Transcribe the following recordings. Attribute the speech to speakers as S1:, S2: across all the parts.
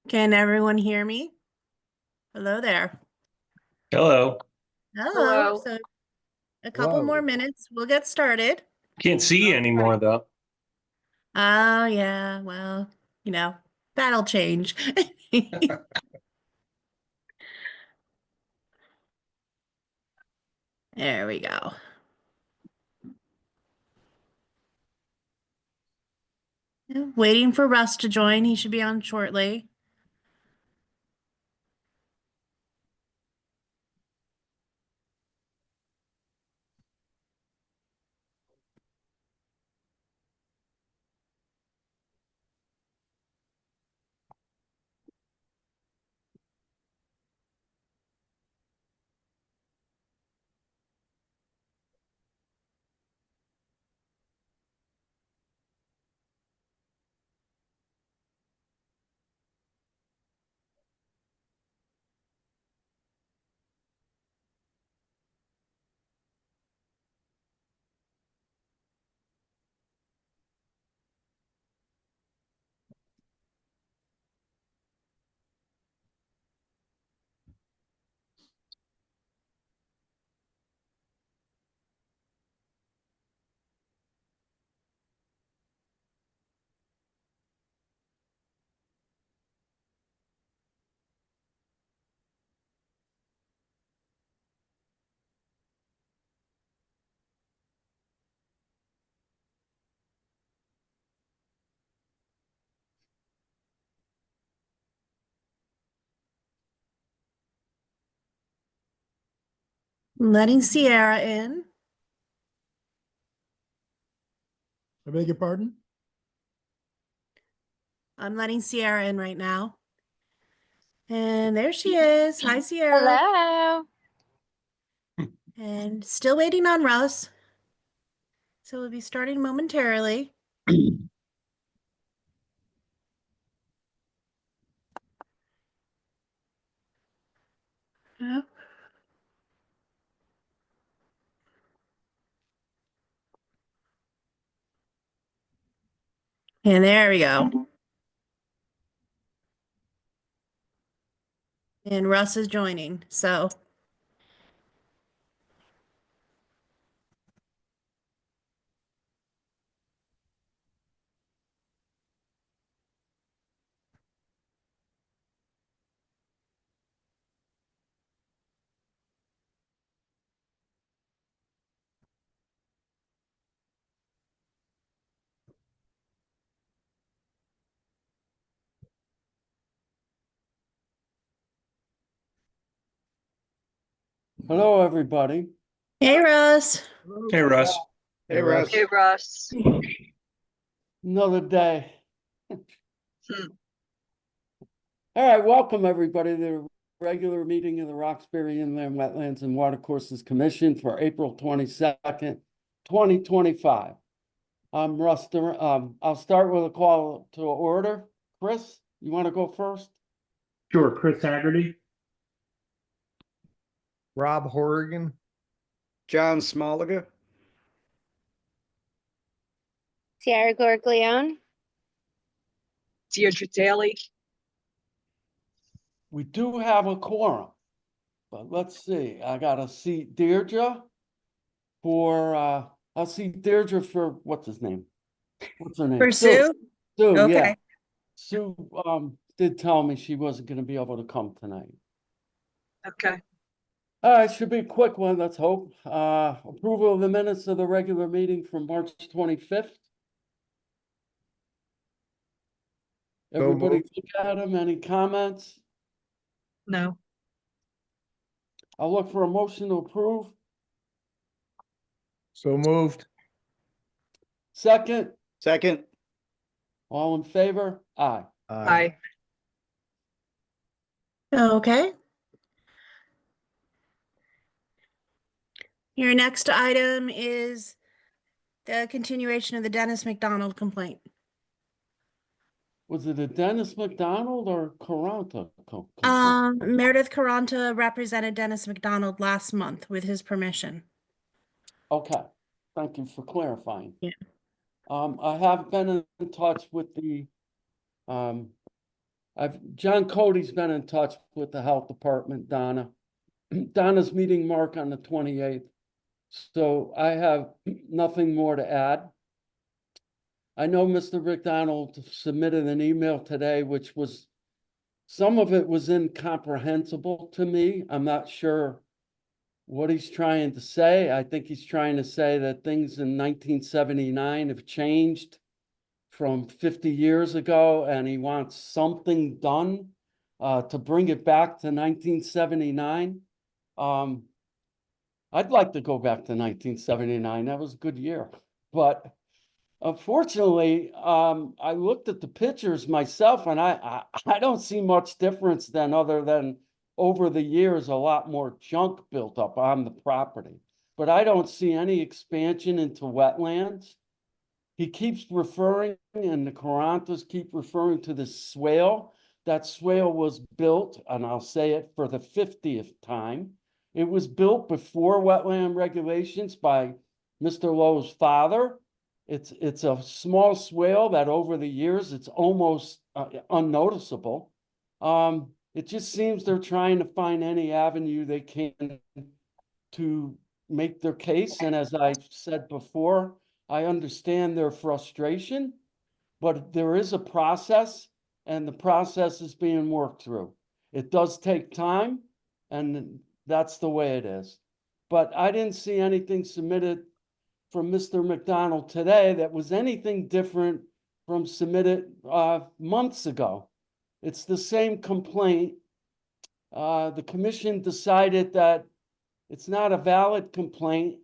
S1: Can everyone hear me? Hello there.
S2: Hello.
S1: Hello.
S3: Hello.
S1: So a couple more
S4: Whoa.
S1: minutes, we'll get started.
S2: Can't see you anymore though.
S1: Oh yeah, well, you know, that'll change. There we go. Yeah, waiting for Russ to join. He should be on shortly. I'm letting Sierra in.
S4: I beg your pardon?
S1: I'm letting Sierra in right now. And there she is. Hi, Sierra.
S3: Hello.
S1: And still waiting on Russ. So we'll be starting momentarily. Yep. And there we go. And Russ is joining. So
S5: Hello, everybody.
S1: hey, Russ.
S2: Hey, Russ.
S4: Hey, Russ.
S3: Hey, Russ.
S5: Another day.
S3: Hmm.
S5: All right, welcome everybody to the regular meeting of the Roxbury Inland Wetlands and Watercourses Commission for April 22nd, 2025. I'm Russ. I'll start with a call to order. Chris, you want to go first?
S6: Sure, Chris Haggerty.
S4: Rob Horrigan.
S7: John Smoliga.
S8: Sierra Gorglione.
S3: Deirdre Daly.
S5: We do have a quorum, but let's see. I got to see Deirdre for, I'll see Deirdre for, what's his name? What's her name?
S1: For Sue?
S5: Sue,
S1: Okay.
S5: yeah. Sue did tell me she wasn't going to be able to come tonight.
S3: Okay.
S5: All right, should be a quick one, let's hope. Approval of the minutes of the regular meeting from March 25th. Everybody look at them. Any comments?
S3: No.
S5: I'll look for a motion to approve.
S4: So moved.
S5: Second,
S7: Second.
S5: all in favor? Aye.
S3: Aye.
S1: Okay. Your next item is the continuation of the Dennis McDonald complaint.
S5: Was it a Dennis McDonald or Caranta?
S1: Meredith Caranta represented Dennis McDonald last month with his permission.
S5: Okay, thank you for clarifying.
S1: Yeah.
S5: I have been in touch with the John Cody's been in touch with the health department, Donna. Donna's meeting Mark on the 28th. So I have nothing more to add. I know Mr. McDonald submitted an email today, which was, some of it was incomprehensible to me. I'm not sure what he's trying to say. I think he's trying to say that things in 1979 have changed from 50 years ago, and he wants something done to bring it back to 1979. I'd like to go back to 1979. That was a good year. But unfortunately, I looked at the pictures myself, and I don't see much difference than other than over the years, a lot more junk built up on the property. But I don't see any expansion into wetlands. He keeps referring, and the Carantas keep referring to the swale. That swale was built, and I'll say it for the 50th time. It was built before wetland regulations by Mr. Lowe's father. It's a small swale that over the years, it's almost unnoticeable. It just seems they're trying to find any avenue they can to make their case. And as I said before, I understand their frustration, but there is a process, and the process is being worked through. It does take time, and that's the way it is. But I didn't see anything submitted from Mr. McDonald today that was anything different from submitted months ago. It's the same complaint. The commission decided that it's not a valid complaint.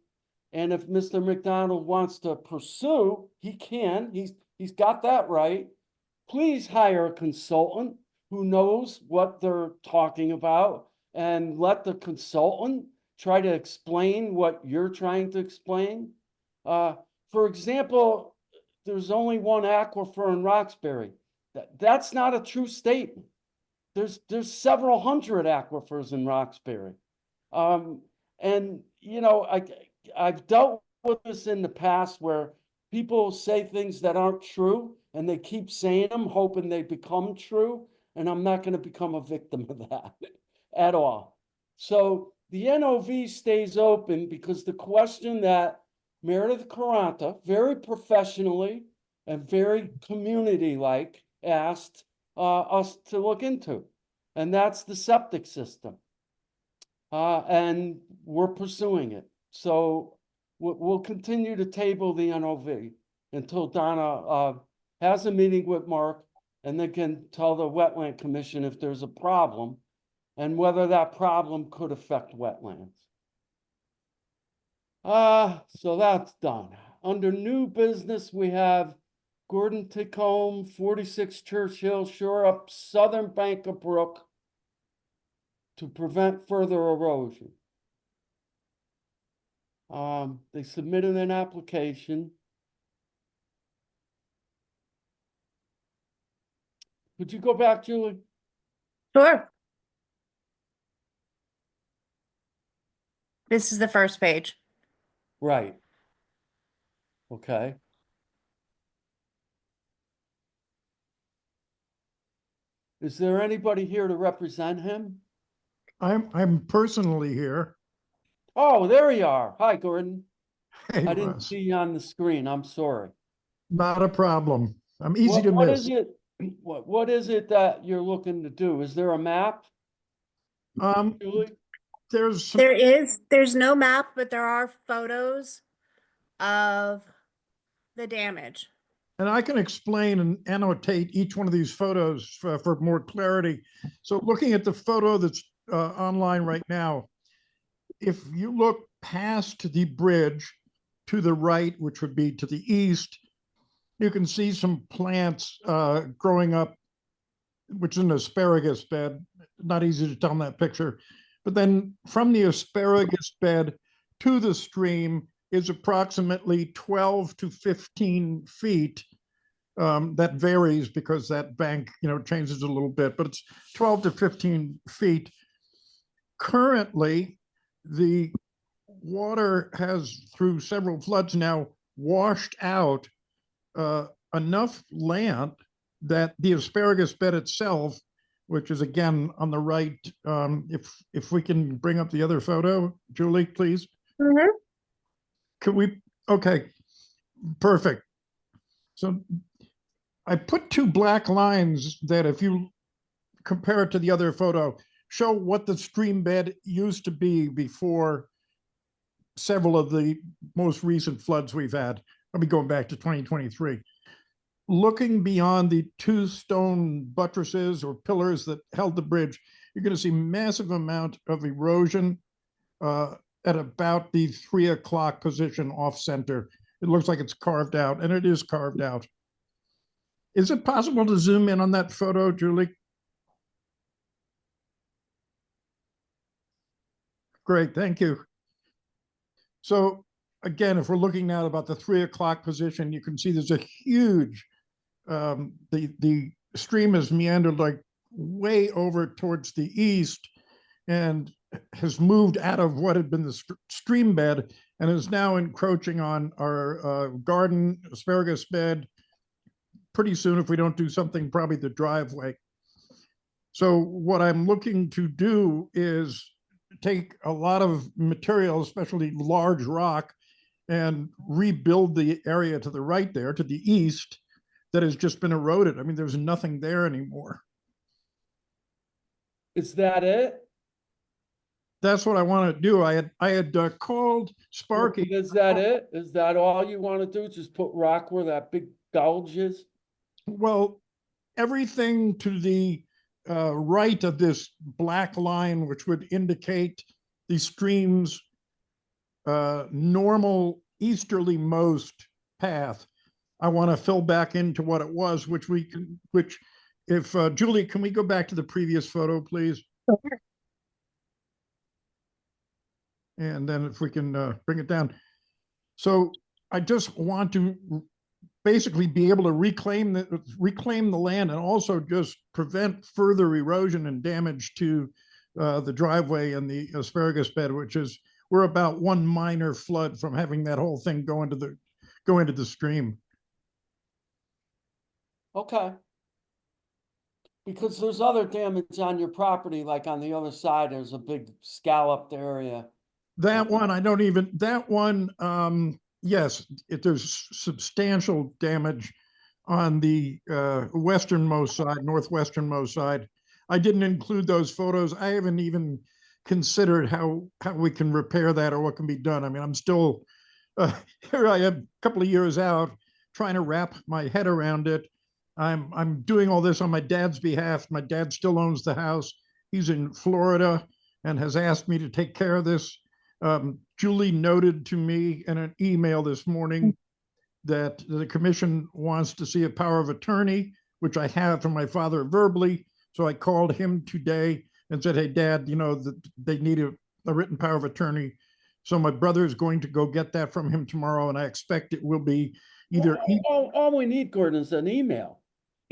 S5: And if Mr. McDonald wants to pursue, he can. He's got that right. Please hire a consultant who knows what they're talking about, and let the consultant try to explain what you're trying to explain. For example, there's only one aquifer in Roxbury. That's not a true statement. There's several hundred aquifers in Roxbury. And you know, I've dealt with this in the past where people say things that aren't true, and they keep saying them, hoping they become true. And I'm not going to become a victim of that at all. So the NOV stays open because the question that Meredith Caranta, very professionally and very community-like, asked us to look into, and that's the septic system. And we're pursuing it. So we'll continue to table the NOV until Donna has a meeting with Mark, and they can tell the Wetland Commission if there's a problem and whether that problem could affect wetlands. So that's done. Under new business, we have Gordon Tacombe, 46 Churchill, shore up southern bank of brook to prevent further erosion. They submitted an application. Could you go back, Julie?
S1: Sure. This is the first page.
S5: Right. Okay. Is there anybody here to represent him?
S4: I'm personally here.
S5: Oh, there you are. Hi, Gordon.
S4: Hey,
S5: I didn't
S4: Russ,
S5: see you on the screen. I'm sorry.
S4: not a problem. I'm easy to
S5: What
S4: miss.
S5: is it? What is it that you're looking to do? Is there a map, Julie?
S4: There's some,
S1: There's no map, but there are photos of the damage.
S4: and I can explain and annotate each one of these photos for more clarity. So looking at the photo that's online right now, if you look past the bridge to the right, which would be to the east, you can see some plants growing up, which is an asparagus bed. Not easy to tell in that picture. But then from the asparagus bed to the stream is approximately 12 to 15 feet. That varies because that bank, changes a little bit, but it's 12 to 15 feet. Currently, the water has, through several floods now, washed out enough land that the asparagus bed itself, which is again on the right, if we can bring up the other photo, Julie, please.
S1: Mhm.
S4: Could we, okay, perfect. So I put two black lines that if you compare it to the other photo, show what the stream bed used to be before several of the most recent floods we've had. Let me go back to 2023. Looking beyond the two stone buttresses or pillars that held the bridge, you're going to see massive amount of erosion at about the 3 o'clock position off center. It looks like it's carved out, and it is carved out. Is it possible to zoom in on that photo, Julie? Great, thank you. So again, if we're looking now about the 3 o'clock position, you can see there's a huge, the stream has meandered like way over towards the east and has moved out of what had been the stream bed and is now encroaching on our garden asparagus bed. Pretty soon, if we don't do something, probably the driveway. So what I'm looking to do is take a lot of material, especially large rock, and rebuild the area to the right there, to the east, that has just been eroded. I mean, there's nothing there anymore.
S5: Is that it?
S4: That's what I want to do. I had called Sparky.
S5: Is that it? Is that all you want to do? Just put rock where that big gulch is?
S4: Well, everything to the right of this black line, which would indicate the stream's normal easterly most path, I want to fill back into what it was, which we can, which if Julie, can we go back to the previous photo, please?
S1: Sure.
S4: And then if we can bring it down. So I just want to basically be able to reclaim the land and also just prevent further erosion and damage to the driveway and the asparagus bed, which is, we're about one minor flood from having that whole thing go into the stream.
S5: Okay. Because there's other damage on your property, like on the other side, there's a big scalloped area.
S4: That one, I don't even, that one, yes, there's substantial damage on the westernmost side, northwesternmost side. I didn't include those photos. I haven't even considered how we can repair that or what can be done. I mean, I'm still, here I am, a couple of years out, trying to wrap my head around it. I'm doing all this on my dad's behalf. My dad still owns the house. He's in Florida and has asked me to take care of this. Julie noted to me in an email this morning that the commission wants to see a power of attorney, which I have from my father verbally. So I called him today and said, hey, Dad, you know, they need a written power of attorney. So my brother is going to go get that from him tomorrow, and I expect it will be either.
S5: All we need, Gordon, is an email.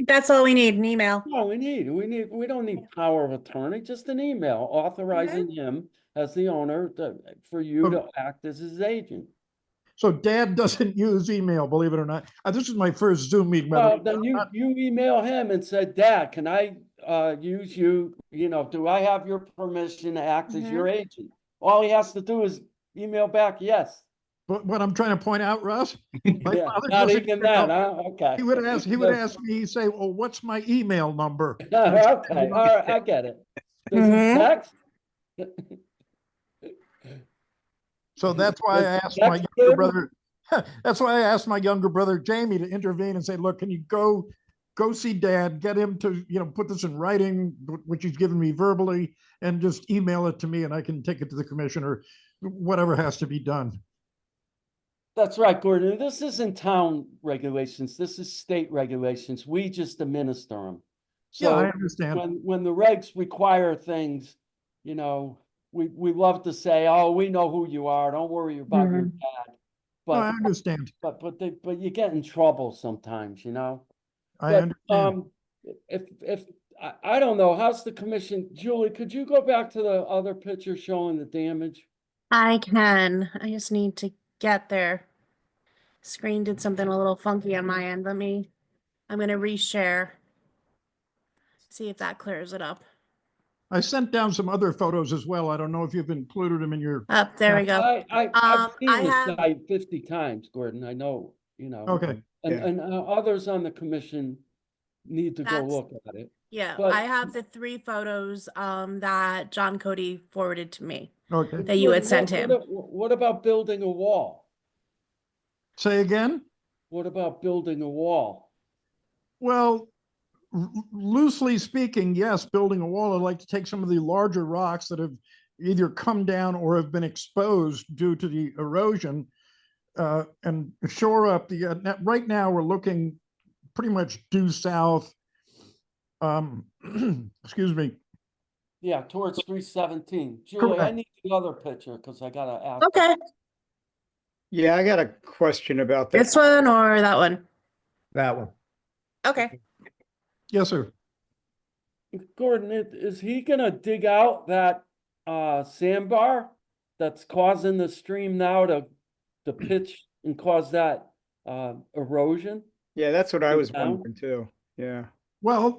S1: That's all we need, an email.
S5: No, we don't need power of attorney, just an email authorizing him as the owner for you to act as his agent.
S4: So Dad doesn't use email, believe it or not. This is my first Zoom meeting.
S5: Well, then you email him and say, Dad, can I use you, do I have your permission to act as your agent? All he has to do is email back, yes.
S4: But what I'm trying to point out, Russ, my
S5: Yeah,
S4: father
S5: not
S4: doesn't
S5: even
S4: know.
S5: that, huh? Okay.
S4: He would ask me, he'd say, well, what's my email number?
S5: Okay, all right, I get it. Does he
S1: Mhm.
S5: text?
S4: So that's why I asked my younger brother, that's why I asked my younger brother, Jamie, to intervene and say, look, can you go see Dad, get him to, put this in writing, which he's given me verbally, and just email it to me and I can take it to the commissioner, whatever has to be done.
S5: That's right, Gordon. This isn't town regulations. This is state regulations. We just administer them.
S4: Yeah, I
S5: So
S4: understand.
S5: when the regs require things, we love to say, oh, we know who you are. Don't worry about your dad.
S4: No, I
S5: But
S4: understand.
S5: but you get in trouble sometimes,
S4: I
S5: But
S4: understand.
S5: if I don't know, how's the commission? Julie, could you go back to the other picture showing the damage?
S1: I can. I just need to get there. Screen did something a little funky on my end. I'm gonna reshare. See if that clears it up.
S4: I sent down some other photos as well. I don't know if you've included them in your,
S1: Up, there we go.
S5: I've
S1: I
S5: seen this
S1: have-
S5: site 50 times, Gordon. I know,
S4: okay,
S5: and,
S7: Yeah.
S5: and others on the commission need to go
S1: That's-
S5: look at it.
S1: Yeah,
S5: But-
S1: I have the 3 photos that John Cody forwarded to me
S4: okay.
S1: that you had
S5: Gordon,
S1: sent him.
S5: What about building a wall?
S4: Say again?
S5: What about building a wall?
S4: Well, loosely speaking, yes, building a wall, I'd like to take some of the larger rocks that have either come down or have been exposed due to the erosion and shore up the, right now we're looking pretty much due south. Excuse me.
S5: Yeah, towards 317. Julie, I
S4: Correct.
S5: need the other picture because I gotta ask.
S1: Okay,
S7: Yeah, I got a question about that.
S1: this one or that one?
S6: That one.
S1: Okay.
S4: Yes, sir.
S5: Gordon, is he gonna dig out that sandbar that's causing the stream now to pitch and cause that erosion?
S7: Yeah, that's what I
S5: Dig
S7: was
S5: down?
S7: wondering too. Yeah.
S4: Well,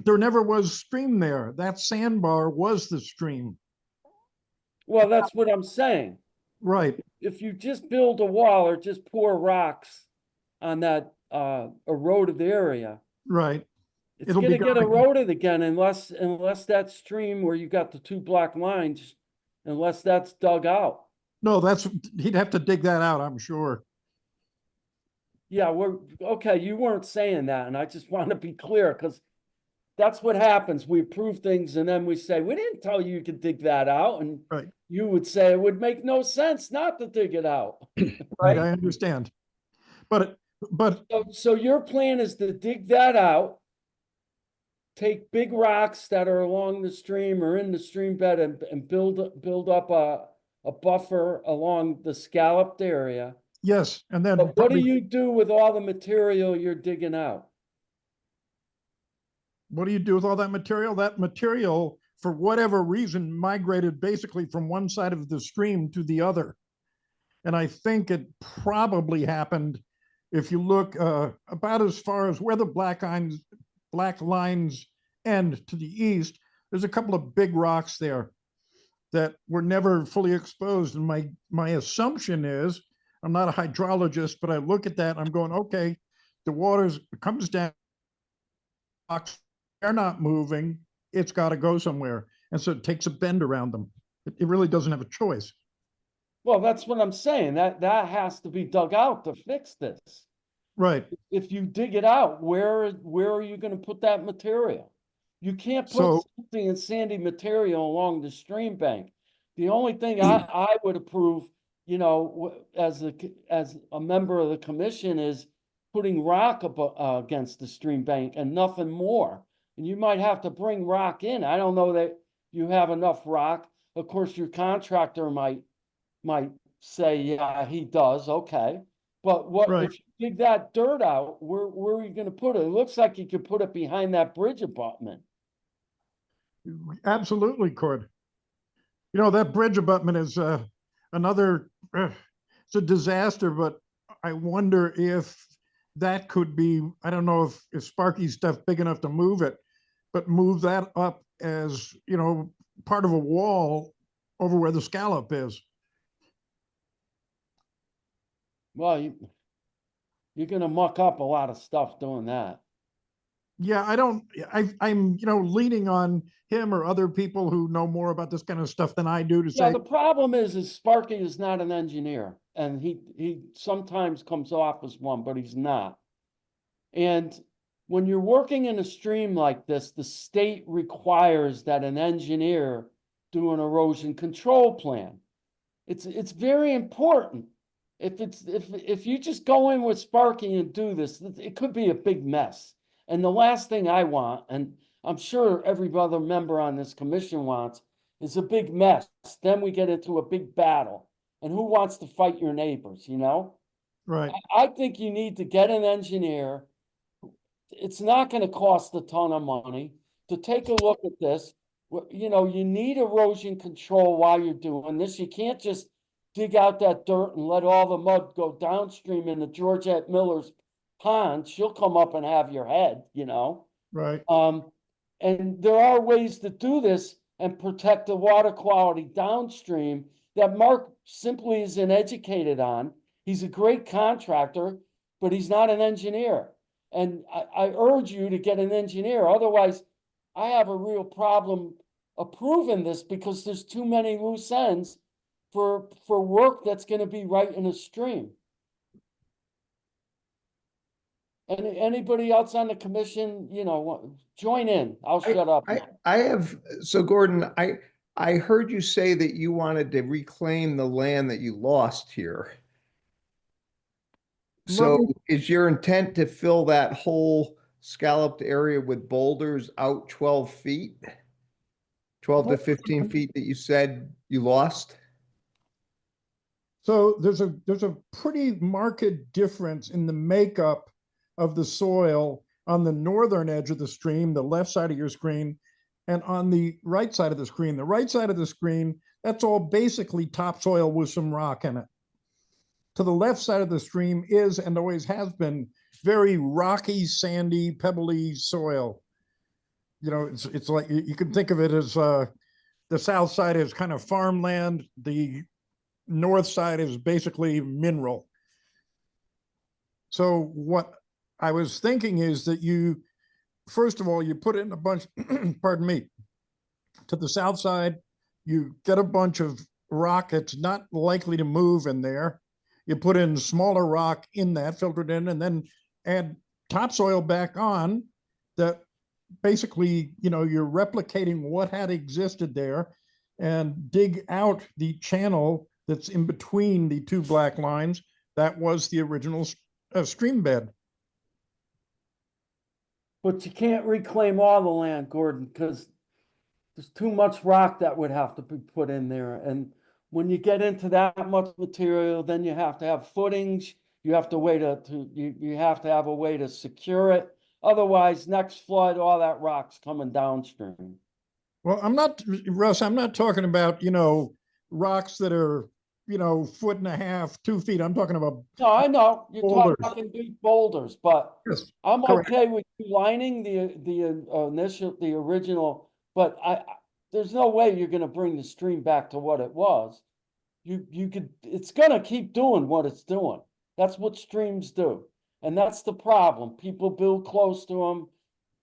S4: there never was stream there. That sandbar was the stream.
S5: Well, that's what I'm saying.
S4: Right,
S5: If you just build a wall or just pour rocks on that eroded area,
S4: right.
S5: it's
S4: It'll be
S5: gonna get
S4: gone again.
S5: eroded again unless that stream where you got the 2 black lines, unless that's dug out.
S4: No, he'd have to dig that out, I'm sure.
S5: Yeah, okay, you weren't saying that, and I just want to be clear, because that's what happens. We approve things and then we say, we didn't tell you you could dig that out, and
S4: Right.
S5: you would say it would make no sense not to dig it out.
S4: Right, I
S5: Right?
S4: understand. But
S5: So your plan is to dig that out, take big rocks that are along the stream or in the stream bed and build up a buffer along the scalloped area.
S4: yes, and then
S5: But what do
S4: probably-
S5: you do with all the material you're digging out?
S4: what do you do with all that material? That material, for whatever reason, migrated basically from one side of the stream to the other. And I think it probably happened, if you look about as far as where the black lines end to the east, there's a couple of big rocks there that were never fully exposed. And my assumption is, I'm not a hydrologist, but I look at that, I'm going, okay, the water comes down, rocks, they're not moving, it's got to go somewhere. And so it takes a bend around them. It really doesn't have a choice.
S5: Well, that's what I'm saying. That has to be dug out to fix this.
S4: Right.
S5: If you dig it out, where are you gonna put that material? You can't put
S4: So-
S5: something in sandy material along the stream bank. The only thing I would approve, as a member of the commission, is putting rock against the stream bank and nothing more. And you might have to bring rock in. I don't know that you have enough rock. Of course, your contractor might say, yeah, he does, okay. But
S4: Right.
S5: if you dig that dirt out, where are you gonna put it? It looks like you could put it behind that bridge abutment.
S4: Absolutely, Cord. That bridge abutment is another, it's a disaster, but I wonder if that could be, I don't know if Sparky's stuff big enough to move it, but move that up as, part of a wall over where the scallop is.
S5: Well, you're gonna muck up a lot of stuff doing that.
S4: Yeah, I'm leaning on him or other people who know more about this kind of stuff than I do to
S5: Yeah,
S4: say,
S5: the problem is Sparky is not an engineer, and he sometimes comes off as one, but he's not. And when you're working in a stream like this, the state requires that an engineer do an erosion control plan. It's very important. If you just go in with Sparky and do this, it could be a big mess. And the last thing I want, and I'm sure every other member on this commission wants, is a big mess. Then we get into a big battle. And who wants to fight your neighbors,
S4: right,
S5: I think you need to get an engineer. It's not gonna cost a ton of money to take a look at this. You need erosion control while you're doing this. You can't just dig out that dirt and let all the mud go downstream into Georgette Miller's pond. She'll come up and have your head,
S4: right.
S5: And there are ways to do this and protect the water quality downstream that Mark simply isn't educated on. He's a great contractor, but he's not an engineer. And I urge you to get an engineer. Otherwise, I have a real problem approving this because there's too many loose ends for work that's going to be right in a stream. Anybody else on the commission, join in. I'll shut up.
S9: I have, so Gordon, I heard you say that you wanted to reclaim the land that you lost here. So is your intent to fill that whole scalloped area with boulders out 12 feet? 12 to 15 feet that you said you lost?
S4: So there's a pretty marked difference in the makeup of the soil on the northern edge of the stream, the left side of your screen, and on the right side of the screen. The right side of the screen, that's all basically topsoil with some rock in it. To the left side of the stream is, and always has been, very rocky, sandy, pebbly soil. It's like, you can think of it as the south side is kind of farmland. The north side is basically mineral. So what I was thinking is that you, first of all, you put in a bunch, pardon me, to the south side, you get a bunch of rock that's not likely to move in there. You put in smaller rock in that, filtered in, and then add topsoil back on that basically, you're replicating what had existed there, and dig out the channel that's in between the two black lines. That was the original stream bed.
S5: But you can't reclaim all the land, Gordon, because there's too much rock that would have to be put in there. And when you get into that much material, then you have to have footings. You have to you have to have a way to secure it. Otherwise, next flood, all that rock's coming downstream.
S4: Well, Russ, I'm not talking about, rocks that are, foot and a half, 2 feet. I'm talking about.
S5: No, I know you're
S4: boulders.
S5: talking big boulders, but
S4: Yes,
S5: I'm
S4: correct.
S5: okay with you lining the original, but there's no way you're gonna bring the stream back to what it was. It's gonna keep doing what it's doing. That's what streams do. And that's the problem. People build close to them.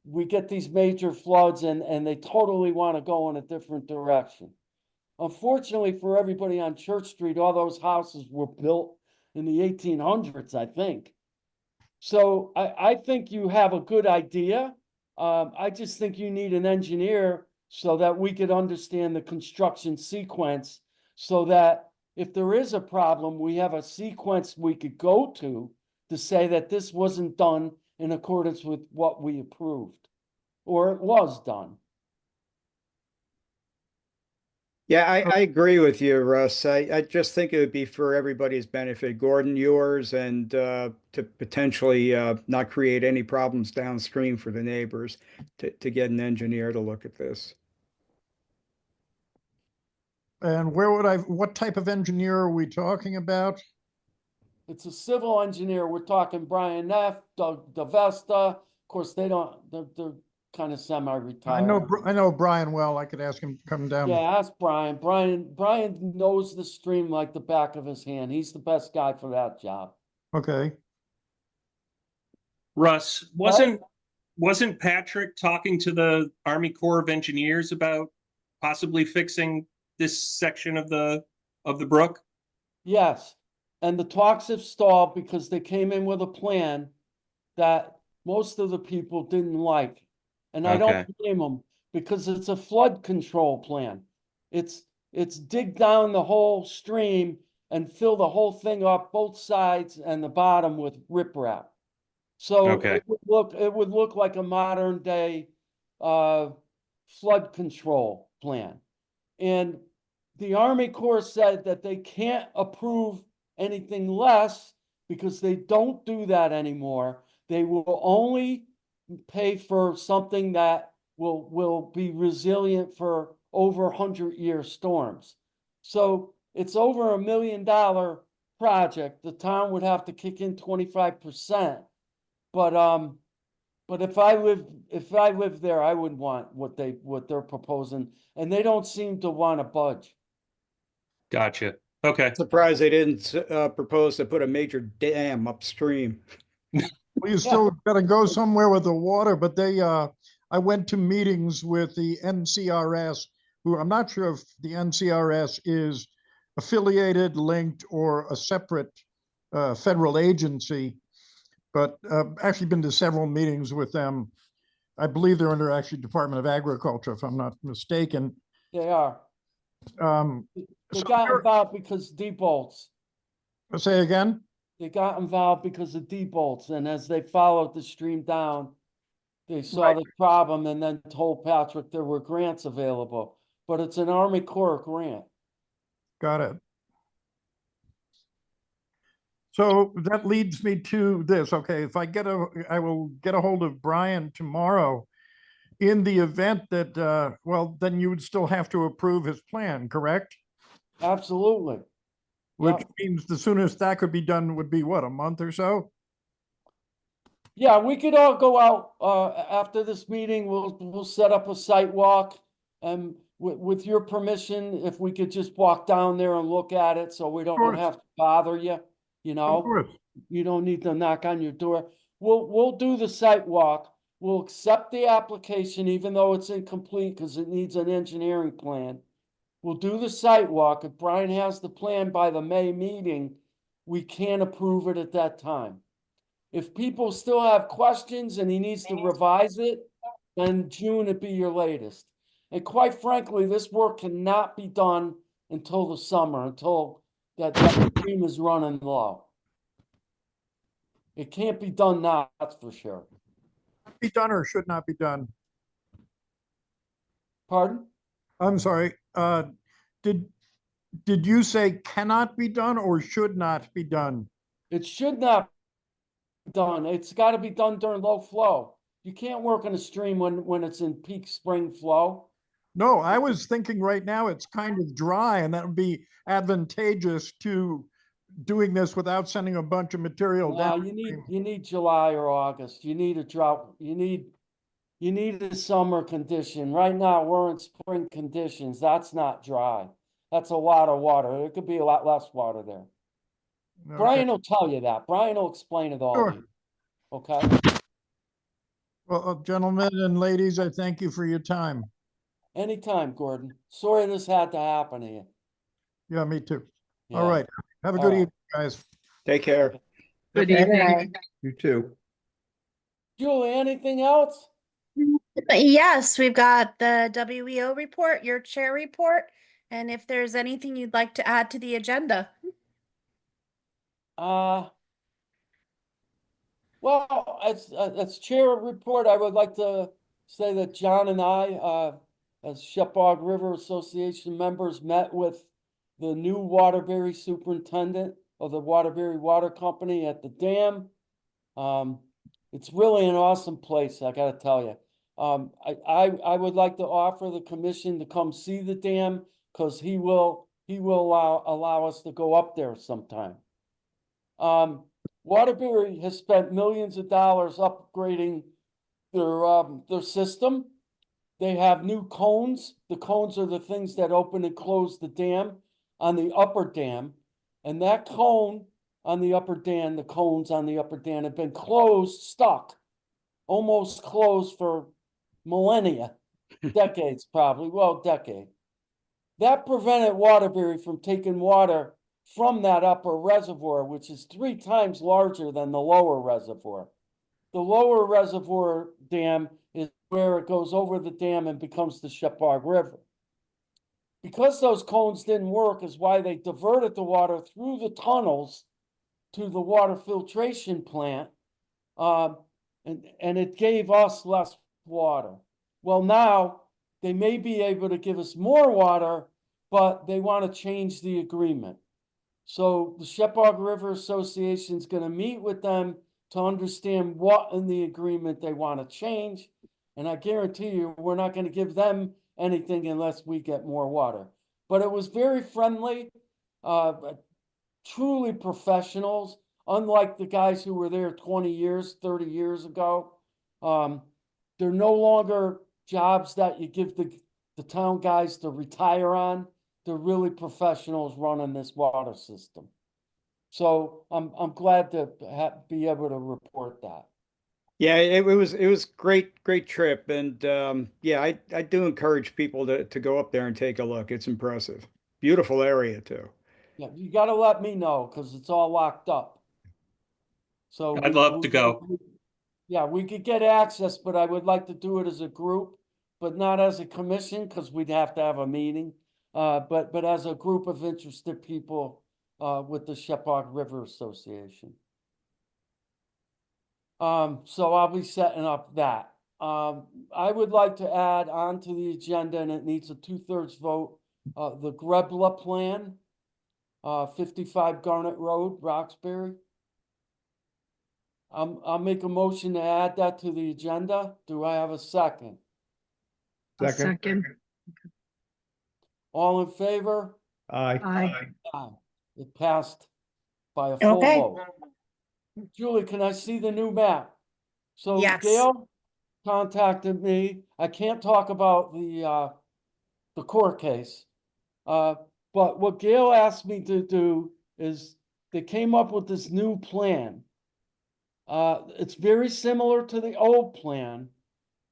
S5: We get these major floods and they totally want to go in a different direction. Unfortunately for everybody on Church Street, all those houses were built in the 1800s, I think. So I think you have a good idea. I just think you need an engineer so that we could understand the construction sequence, so that if there is a problem, we have a sequence we could go to say that this wasn't done in accordance with what we approved, or it was done.
S7: Yeah, I agree with you, Russ. I just think it would be for everybody's benefit, Gordon, yours, and to potentially not create any problems downstream for the neighbors, to get an engineer to look at this.
S4: And what type of engineer are we talking about?
S5: It's a civil engineer. We're talking Brian Neff, Doug DeVesta. Of course, they're kind of semi-retired.
S4: I know Brian well. I could ask him to come down.
S5: Yeah, ask Brian. Brian knows the stream like the back of his hand. He's the best guy for that job.
S4: Okay.
S2: Russ, wasn't Patrick talking to the Army Corps of Engineers about possibly fixing this section of the brook?
S5: Yes, and the talks have stalled because they came in with a plan that most of the people didn't like. And I don't blame them, because it's a flood control plan. It's dig down the whole stream and fill the whole thing up, both sides and the bottom, with riprap. So it would look like a modern day flood control plan. And the Army Corps said that they can't approve anything less because they don't do that anymore. They will only pay for something that will be resilient for over 100-year storms. So it's over $1 million project. The town would have to kick in 25%. But But if I lived there, I would want what they're proposing, and they don't seem to want to budge.
S2: Gotcha. Okay.
S7: Surprised they didn't propose to put a major dam upstream.
S4: Well, you still gotta go somewhere with the water, but I went to meetings with the NCRS, who I'm not sure if the NCRS is affiliated, linked, or a separate federal agency, but actually been to several meetings with them. I believe they're under actually Department of Agriculture, if I'm not mistaken.
S5: They are. They
S4: So
S5: got
S4: you're-
S5: involved because D-bolts.
S4: Say again?
S5: They got involved because of D-bolts, and as they followed the stream down, they saw
S4: Right.
S5: the problem and then told Patrick there were grants available. But it's an Army Corps grant.
S4: Got it. So that leads me to this. Okay, if I will get a hold of Brian tomorrow. In the event that, well, then you would still have to approve his plan, correct?
S5: Absolutely.
S4: Which
S5: Yep.
S4: means the soonest that could be done would be what, a month or so?
S5: Yeah, we could all go out after this meeting. We'll set up a site walk. And with your permission, if we could just walk down there and look at it so we don't
S4: course.
S5: have to bother you, you
S4: Of
S5: know?
S4: course.
S5: You don't need to knock on your door. We'll do the site walk. We'll accept the application even though it's incomplete because it needs an engineering plan. We'll do the site walk. If Brian has the plan by the May meeting, we can approve it at that time. If people still have questions and he needs to revise it, then June would be your latest. And quite frankly, this work cannot be done until the summer, until that stream is running low. It can't be done now, that's for sure.
S4: Be done or should not be done?
S5: Pardon?
S4: I'm sorry, did you say cannot be done or should not be done?
S5: It should not be done. It's got to be done during low flow. You can't work in a stream when it's in peak spring flow.
S4: No, I was thinking right now it's kind of dry and that would be advantageous to doing this without sending a bunch of material
S5: No,
S4: down.
S5: you need July or August. You need a drought. You need a summer condition. Right now, we're in spring conditions. That's not dry. That's a lot of water. There could be a lot less water there.
S4: Okay.
S5: Brian will tell you that. Brian will explain it all
S4: Sure.
S5: to you. Okay?
S4: Well, gentlemen and ladies, I thank you for your time.
S5: Anytime, Gordon. Sorry this had to happen to you.
S4: Yeah, me too.
S5: Yeah.
S4: All right. Have a
S5: All
S4: good
S5: right.
S4: evening, guys.
S7: Take care.
S3: Good
S8: Good
S3: evening.
S8: night.
S9: You too.
S5: Julie, anything else?
S1: Yes, we've got the WEO report, your chair report, and if there's anything you'd like to add to the agenda.
S5: Well, as chair report, I would like to say that John and I, as Shepard River Association members, met with the new Waterbury superintendent of the Waterbury Water Company at the dam. It's really an awesome place, I gotta tell you. I would like to offer the commission to come see the dam, because he will allow us to go up there sometime. Waterbury has spent millions of dollars upgrading their system. They have new cones. The cones are the things that open and close the dam on the upper dam. And that cone on the upper dam, the cones on the upper dam have been closed, stuck, almost closed for millennia, decades probably, well, decade. That prevented Waterbury from taking water from that upper reservoir, which is 3 times larger than the lower reservoir. The lower reservoir dam is where it goes over the dam and becomes the Shepard River. Because those cones didn't work is why they diverted the water through the tunnels to the water filtration plant, and it gave us less water. Well, now they may be able to give us more water, but they want to change the agreement. So the Shepard River Association is going to meet with them to understand what in the agreement they want to change. And I guarantee you, we're not going to give them anything unless we get more water. But it was very friendly, truly professionals, unlike the guys who were there 20 years, 30 years ago. They're no longer jobs that you give the town guys to retire on. They're really professionals running this water system. So I'm glad to be able to report that.
S7: Yeah, it was great trip, and yeah, I do encourage people to go up there and take a look. It's impressive, beautiful area too.
S5: Yeah, you gotta let me know, because it's all locked up. So
S2: I'd love to go.
S5: Yeah, we could get access, but I would like to do it as a group, but not as a commission, because we'd have to have a meeting. But as a group of interested people with the Shepherd River Association. So I'll be setting up that. I would like to add on to the agenda, and it needs a 2/3 vote, the Grebla plan, 55 Garnet Road, Roxbury. I'll make a motion to add that to the agenda. Do I have a second?
S3: A
S9: Second.
S3: second.
S5: All in favor?
S9: Aye.
S3: Aye.
S5: Aye. It passed by a full
S1: Okay.
S5: vote. Julie, can I see the new map? So
S1: Yes.
S5: Gail contacted me. I can't talk about the court case. But what Gail asked me to do is they came up with this new plan. It's very similar to the old plan,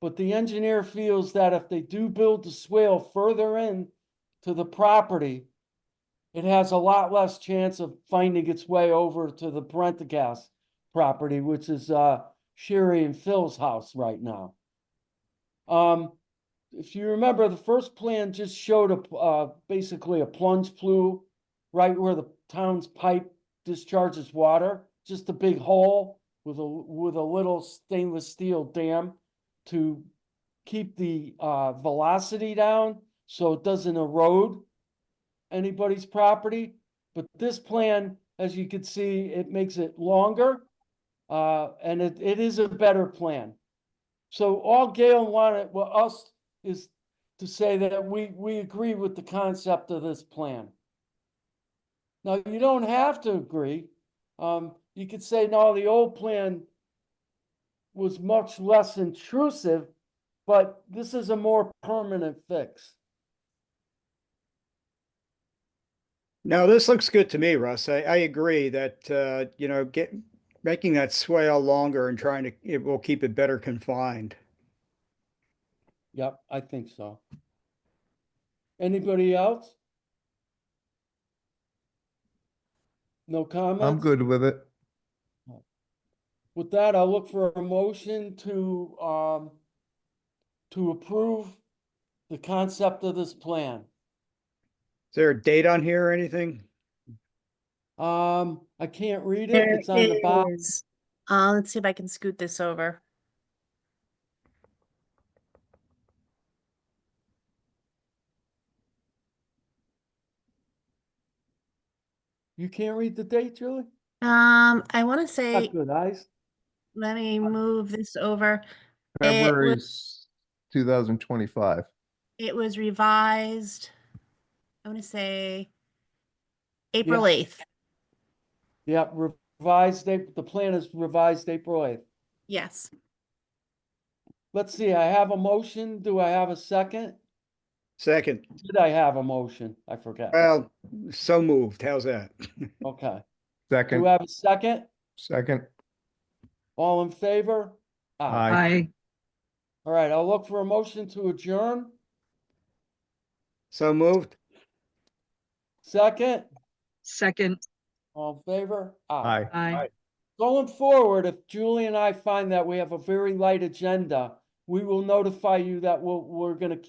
S5: but the engineer feels that if they do build the swale further in to the property, it has a lot less chance of finding its way over to the Parentagas property, which is Sherry and Phil's house right now. If you remember, the first plan just showed basically a plunge flue right where the town's pipe discharges water, just a big hole with a little stainless steel dam to keep the velocity down so it doesn't erode anybody's property. But this plan, as you can see, it makes it longer, and it is a better plan. So all Gail wanted us is to say that we agree with the concept of this plan. Now, you don't have to agree. You could say, no, the old plan was much less intrusive, but this is a more permanent fix.
S7: No, this looks good to me, Russ. I agree that you know, making that swale longer and it will keep it better confined.
S5: Yep, I think so. Anybody else? No comments?
S9: I'm good with it.
S5: With that, I'll look for a motion to approve the concept of this plan.
S7: Is there a date on here or anything?
S5: I can't read it.
S1: There
S5: It's on the bottom.
S1: is. Let's see if I can scoot this over.
S5: You can't read the date, Julie?
S1: I want to say,
S5: Not good eyes.
S1: let me move this over.
S9: February 2025.
S1: It was revised, I want to say April 8th.
S5: Yep, revised date. The plan is revised April 8th.
S1: Yes.
S5: Let's see, I have a motion. Do I have a second?
S7: Second.
S5: Did I have a motion? I forget.
S7: Well, so moved. How's that?
S5: Okay.
S9: Second.
S5: Do I have a second?
S9: Second.
S5: All in favor?
S9: Aye.
S3: Aye.
S5: All right, I'll look for a motion to adjourn.
S7: So moved.
S5: Second,
S3: Second.
S5: all in favor?
S9: Aye.
S3: Aye.
S5: Going forward, if Julie and I find that we have a very light agenda, we will notify you that we're gonna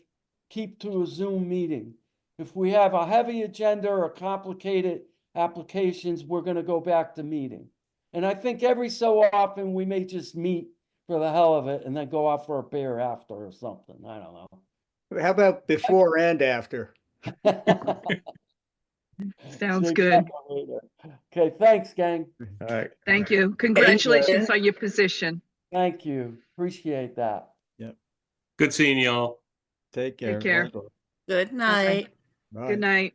S5: keep to a Zoom meeting. If we have a heavy agenda or complicated applications, we're gonna go back to meeting. And I think every so often, we may just meet for the hell of it and then go out for a beer after or something. I don't know.
S7: How about before and after?
S3: Sounds
S5: Shake
S3: good.
S5: that out later. Okay, thanks, gang.
S9: All right.
S3: Thank you. Congratulations on your position.
S5: Thank you. Appreciate that.
S2: Good seeing y'all.
S7: Take care.
S3: Take care.
S1: Good night.
S7: Bye.
S3: Good night.